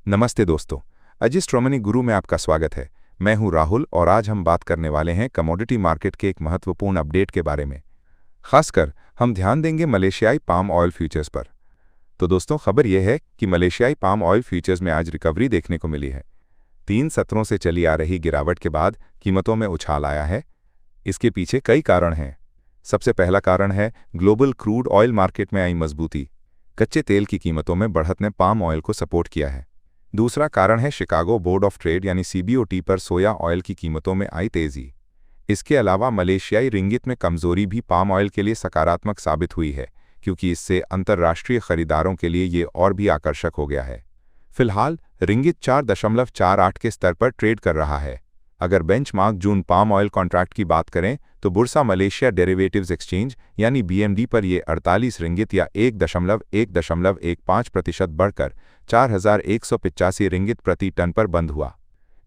नमस्ते दोस्तों, अजय स्ट्रोमनी गुरु में आपका स्वागत है। मैं हूं राहुल और आज हम बात करने वाले हैं कमोडिटी मार्केट के एक महत्वपूर्ण अपडेट के बारे में। खासकर हम ध्यान देंगे मलेशियाई पाम ऑयल फ्यूचर्स पर। तो दोस्तों, खबर यह है कि मलेशियाई पाम ऑयल फ्यूचर्स में आज रिकवरी देखने को मिली है। 3 सत्रों से चली आ रही गिरावट के बाद कीमतों में उछाल आया है। इसके पीछे कई कारण हैं। सबसे पहला कारण है ग्लोबल क्रूड ऑयल मार्केट में आई मजबूती। कच्चे तेल की कीमतों में बढ़त ने पाम ऑयल को सपोर्ट किया है। दूसरा कारण है शिकागो बोर्ड ऑफ ट्रेड यानी सीबीओटी पर सोया ऑयल की कीमतों में आई तेजी। इसके अलावा मलेशियाई रिंगित में कमजोरी भी पाम ऑयल के लिए सकारात्मक साबित हुई है, क्योंकि इससे अंतर्राष्ट्रीय खरीदारों के लिए ये और भी आकर्षक हो गया है। फिलहाल रिंगित 4.48 के स्तर पर ट्रेड कर रहा है। अगर बेंचमार्क जून पाम ऑयल कॉन्ट्रैक्ट की बात करें तो बुर्सा मलेशिया डेरिवेटिव्स एक्सचेंज यानी बीएमडी पर ये 48 रिंगित या 1.15% बढ़कर 4,185 रिंगित प्रति टन पर बंद हुआ।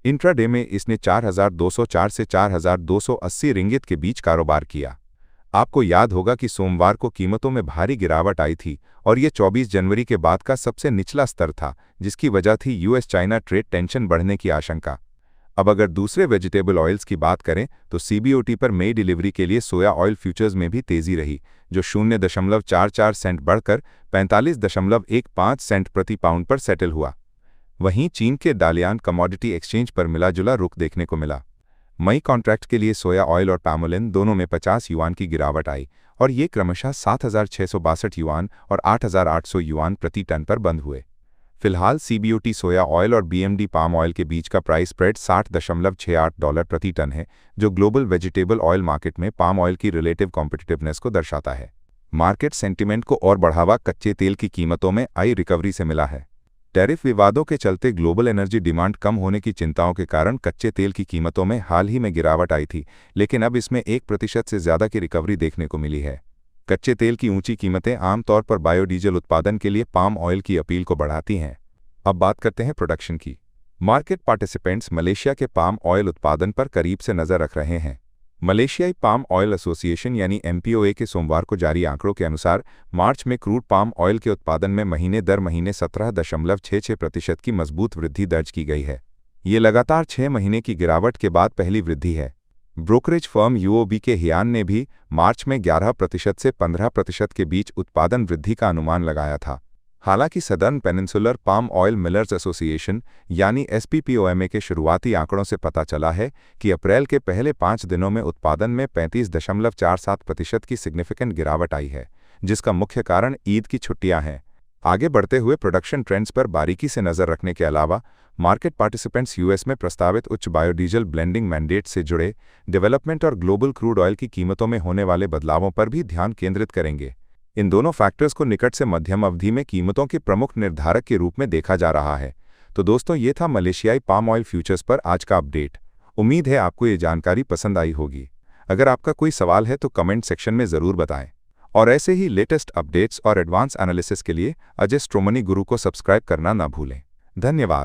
इंट्राडे में इसने 4,204 से 4,280 रिंगित के बीच कारोबार किया। आपको याद होगा कि सोमवार को कीमतों में भारी गिरावट आई थी और ये 24 जनवरी के बाद का सबसे निचला स्तर था, जिसकी वजह थी यूएस चाइना ट्रेड टेंशन बढ़ने की आशंका। अब अगर दूसरे वेजिटेबल ऑयल्स की बात करें तो सीबीओटी पर मई डिलीवरी के लिए सोया ऑयल फ्यूचर्स में भी तेजी रही, जो 0.44 सेंट बढ़कर 45.15 सेंट प्रति पाउंड पर सेटल हुआ। वहीं चीन के डालियान कमोडिटी एक्सचेंज पर मिला-जुला रुख देखने को मिला। मई कॉन्ट्रैक्ट के लिए सोया ऑयल और पैमोलिन दोनों में 50 युआन की गिरावट आई और ये क्रमशः 7,662 युआन और 8,800 युआन प्रति टन पर बंद हुए। फिलहाल सीबीओटी सोया ऑयल और बीएमडी पाम ऑयल के बीच का प्राइस स्प्रेड $60.68 प्रति टन है, जो ग्लोबल वेजिटेबल ऑयल मार्केट में पाम ऑयल की रिलेटिव कॉम्पिटिटिवनेस को दर्शाता है। मार्केट सेंटिमेंट को और बढ़ावा कच्चे तेल की कीमतों में आई रिकवरी से मिला है। टैरिफ विवादों के चलते ग्लोबल एनर्जी डिमांड कम होने की चिंताओं के कारण कच्चे तेल की कीमतों में हाल ही में गिरावट आई थी, लेकिन अब इसमें 1% से ज़्यादा की रिकवरी देखने को मिली है। कच्चे तेल की ऊंची कीमतें आमतौर पर बायोडीजल उत्पादन के लिए पाम ऑयल की अपील को बढ़ाती हैं। अब बात करते हैं प्रोडक्शन की। मार्केट पार्टिसिपेंट्स मलेशिया के पाम ऑयल उत्पादन पर करीब से नज़र रख रहे हैं। मलेशियाई पाम ऑयल एसोसिएशन यानी एमपीओए के सोमवार को जारी आंकड़ों के अनुसार मार्च में क्रूड पाम ऑयल के उत्पादन में महीने दर महीने 17.66% की मजबूत वृद्धि दर्ज की गई है। ये लगातार 6 महीने की गिरावट के बाद पहली वृद्धि है। ब्रोकरेज फर्म यूओबी के हियान ने भी मार्च में 11% से 15% के बीच उत्पादन वृद्धि का अनुमान लगाया था। हालांकि southern peninsular palm oil millers association यानी एसपीपीओएमए के शुरुआती आंकड़ों से पता चला है कि अप्रैल के पहले 5 दिनों में उत्पादन में 35.47% की सिग्निफिकेंट गिरावट आई है, जिसका मुख्य कारण ईद की छुट्टियां हैं। आगे बढ़ते हुए प्रोडक्शन ट्रेंड्स पर बारीकी से नज़र रखने के अलावा मार्केट पार्टिसिपेंट्स यूएस में प्रस्तावित उच्च बायोडीजल ब्लेंडिंग मैंडेट से जुड़े डेवलपमेंट और ग्लोबल क्रूड ऑयल की कीमतों में होने वाले बदलावों पर भी ध्यान केंद्रित करेंगे। इन दोनों फैक्टर्स को निकट से मध्यम अवधि में कीमतों के प्रमुख निर्धारक के रूप में देखा जा रहा है। तो दोस्तों, ये था मलेशियाई पाम ऑयल फ्यूचर्स पर आज का अपडेट। उम्मीद है आपको ये जानकारी पसंद आई होगी। अगर आपका कोई सवाल है तो कमेंट सेक्शन में ज़रूर बताएं। और ऐसे ही लेटेस्ट अपडेट्स और एडवांस एनालिसिस के लिए अजय स्ट्रोमनी गुरु को सब्सक्राइब करना ना भूलें। धन्यवाद।